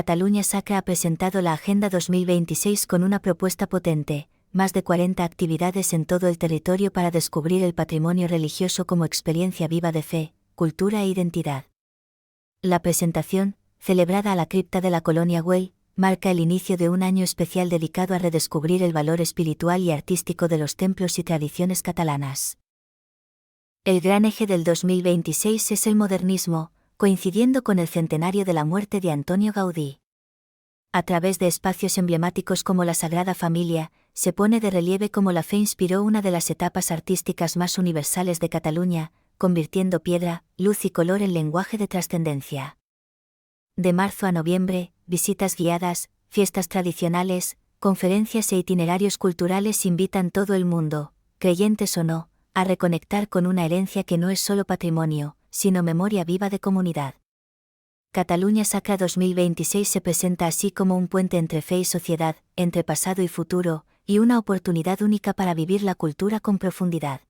Catalunya Sacra ha presentado la Agenda 2026 con una propuesta potente, más de 40 actividades en todo el territorio para descubrir el patrimonio religioso como experiencia viva de fe, cultura e identidad. La presentación, celebrada a la cripta de la Colonia Güell, marca el inicio de un año especial dedicado a redescubrir el valor espiritual y artístico de los templos y tradiciones catalanas. El gran eje del 2026 es el modernismo, coincidiendo con el centenario de la muerte de Antonio Gaudí. A través de espacios emblemáticos como la Sagrada Familia, se pone de relieve cómo la fe inspiró una de las etapas artísticas más universales de Cataluña, convirtiendo piedra, luz y color en lenguaje de trascendencia. De marzo a noviembre, visitas guiadas, fiestas tradicionales, conferencias e itinerarios culturales invitan todo el mundo, creyentes o no, a reconectar con una herencia que no es solo patrimonio, sino memoria viva de comunidad. Catalunya Sacra 2026 se presenta así como un puente entre fe y sociedad, entre pasado y futuro, y una oportunidad única para vivir la cultura con profundidad.